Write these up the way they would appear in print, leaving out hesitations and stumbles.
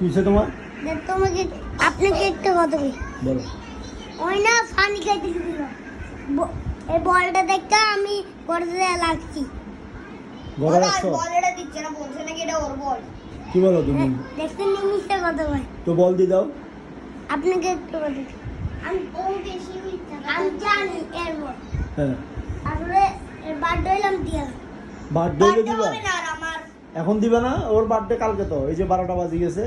কিসে তোমার? তোমাকে আপনাকে একটা কথা বলি। বলো। ওই না ফানি খাইতে দিল। এই বলটা দেখতে আমি গড়ে লাগছি। গড়ে রাখছো? বলটা দিচ্ছে না, বলছে নাকি এটা ওর বল। কি বলো তুমি? দেখতে নিমিশে কথা বল। তো বল দিয়ে দাও। আপনাকে একটা কথা বলি। আমি ও বেশি মিথ্যা আমি জানি এর বল। হ্যাঁ। আসলে এর বার্থডে হইলাম দিয়া। বার্থডে দিবা? হবে না আর আমার। এখন দিবে না? ওর বার্থডে কালকে তো। এই যে 12টা বাজে গেছে।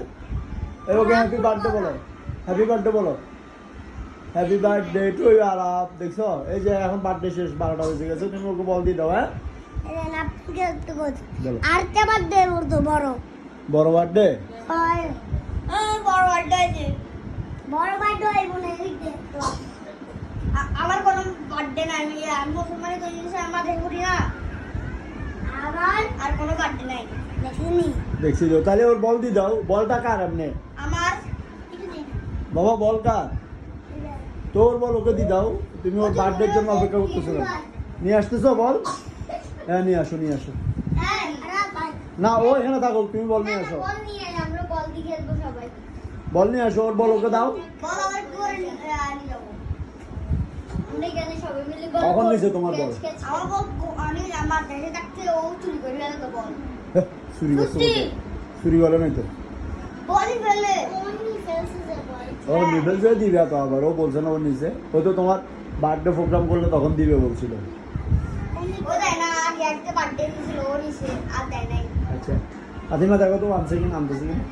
এই ওকে হ্যাপি বার্থডে বলো। হ্যাপি বার্থডে বলো। হ্যাপি বার্থডে টু ইউ আরাপ। দেখছো? এই যে এখন বার্থডে শেষ, 12টা বেজে গেছে। তুমি ওকে বল দিয়ে দাও। হ্যাঁ, এই আপনাকে একটা কথা। বলো। আর কে বার্থডে ওর তো বড়। বড় বার্থডে? হয়। বড় বার্থডে আছে। বড় বার্থডে হইব না এইতে। আমার কোনো বার্থডে নাই, আমি মুসলমানের কোনো জিনিস আমাদের করি না। আবার আর কোনো বার্থডে নাই। দেখিনি। দেখছি তো। তাহলে ওর বল দিয়ে দাও। বলটা কার এমনি? আমার বাবা বল কার? তোর বল ওকে দিয়ে দাও। তুমি ওর বার্থডের জন্য অপেক্ষা করতেছো না। নিয়ে আসতেছো বল? হ্যাঁ নিয়ে আসো, নিয়ে আসো। হ্যাঁ ভাই না ও এখানে থাকো, তুমি বল নিয়ে আসো। বল নিয়ে আয়, আমরা বল দিয়ে খেলবো সবাই। বল নিয়ে আসো, ওর বল ওকে দাও। বল আমার করে নিয়ে যাবো। আমরা এখানে সবাই মিলে কখন নিছে তোমার বল? আমার বল আমি আমার দেশে থাকতে ও চুরি করে ফেলে তো বল। চুরি করছো বলতে? চুরি করে নাই তো। বলই ফেলে। ও নিবেল যে দিবে তো আবার, ও বলছে না ওর নিচে। ও তো তোমার বার্থডে প্রোগ্রাম করলে তখন দিবে বলছিল। ও দেয় না, আগে একটা বার্থডে দিয়েছিল ও নিছে, আর দেয় নাই। আচ্ছা আদিমা দেখো তো আনছে কিনা, আনতেছে কিনা।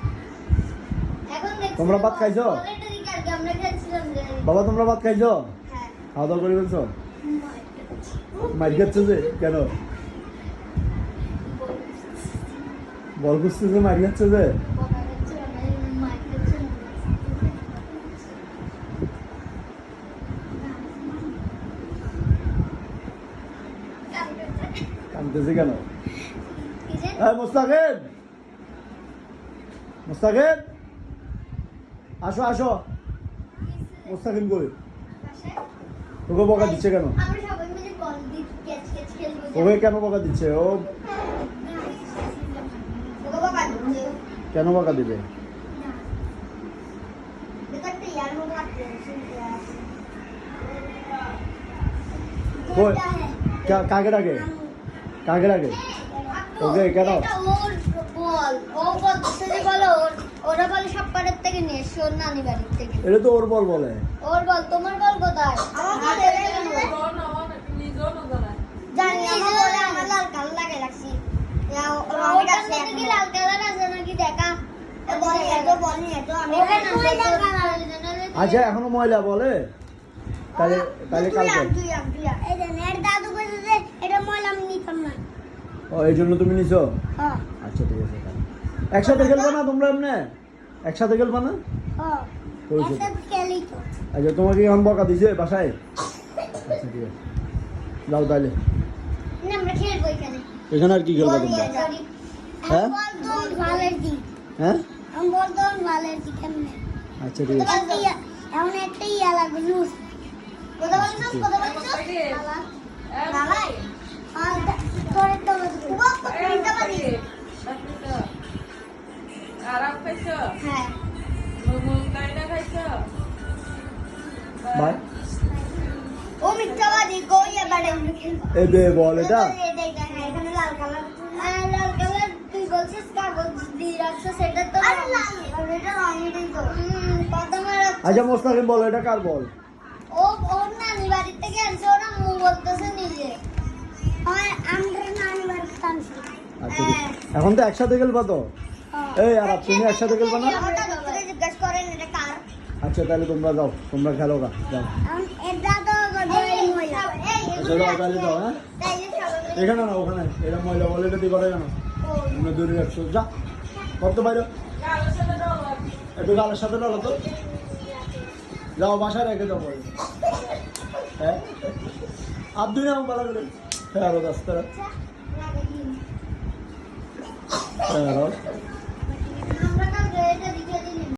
এখন দেখছি তোমরা ভাত খাইছো? বলেটা দিকে আগে আমরা খেলছিলাম যে বাবা তোমরা ভাত খাইছো? হ্যাঁ। খাওয়া দাওয়া করে ফেলছো? মাইর খাচ্ছে যে কেন? বল খুঁজছে যে মাইর খাচ্ছে যে? বকা খাচ্ছে আমরা মার খাচ্ছে কানতেছে কেন? কি যে হ্যাঁ মোস্তাকিব, মোস্তাকিব আসো আসো। মোস্তাকিব কই? ওকে বকা দিচ্ছে কেন? আমরা সবাই মিলে বল দিয়ে ক্যাচ ক্যাচ খেলবো যে। ওকে কেন বকা দিচ্ছে? ও ওকে বাবা দিচ্ছে। কেন বকা দিবে? দেখতে ইয়ার মতো লাগছে। কই? কাকে ডাকে? কাকে ডাকে? ওকে কেন? এটা ওর বল। ও বলছে যে বলো ওরা বলে সবপাড়ার থেকে নিয়ে এসছে ওর নানি বাড়ির থেকে। এটা তো ওর বল বলে। ওর বল, তোমার বল কোথায়? আমার বল জানি আমার বলে আমার লাল কালো লাগে লাগছি। ওর কাছে নাকি লাল কালার আছে নাকি দেখা। বল নিয়ে তো আমি ওখানে ময়লা কালার জানালে আচ্ছা এখনো ময়লা বলে? তাহলে তাহলে কালকে। এই যে এর দাদু বলে যে এটা ময়লা আমি নিতাম না। ও এই জন্য তুমি নিছো? হ্যাঁ আচ্ছা ঠিক আছে তাহলে। একসাথে খেলবো না তোমরা এমনি? একসাথে খেলবো না? হ্যাঁ হয়েছে। একসাথে খেলি তো। আচ্ছা তোমাকে এখন বকা দিছে বাসায়? আচ্ছা ঠিক আছে, যাও তাহলে। না আমরা খেলবো এখানে। এখানে আর কি খেলবো তোমরা? হ্যাঁ? বল তো ভালের দিক। হ্যাঁ আমি বল তো ভালের দিক কেমনে? আচ্ছা ঠিক আছে। এমন একটা ইয়া লাগবে লুজ। কথা বলছিস কথা বলছিস নালাই আর তোরে তো উবা কোনটা বাড়ি আরাম খাইছো? হ্যাঁ মোমো কাইনা খাইছো? ভাই ও মিথ্যাবাদী কইয়া বাড়ি খেলবা এ বে বল এটা। এখানে লাল কালার লাল কালার তুই বলছিস কাগজ দিয়ে রাখছো সেটা তো আরে লাল এটা রং এটাই তো কথা মারা। আচ্ছা মোস্তাকিম বল এটা কার বল? ও ওর নানি বাড়ির থেকে আনছে ওরা মু বলতেছে নিজে। হয় আমরা নানি বাড়ির আনছি। আচ্ছা ঠিক আছে। এখন তো একসাথে খেলবা তো? এই আর তুমি একসাথে খেলবা না? আমারটা ধরে জিজ্ঞাসা করেন এটা কার আচ্ছা তাহলে তোমরা যাও, তোমরা খেলো গা, যাও। এটা তো গড়ে ময়লা। আচ্ছা যাও তাহলে যাও। হ্যাঁ এখানে না ওখানে, এটা ময়লা বলে এটা দিয়ে করে কেন? তোমরা দূরে রাখছো, যা কত বাইরে। একটু গালের সাথে ডালো তো, যাও বাসায় রেখে যাও বলে। হ্যাঁ আর দুই নাম ভালো করে। হ্যাঁ আরো রাস্তাটা হ্যাঁ আমরা কাল এটা দিকে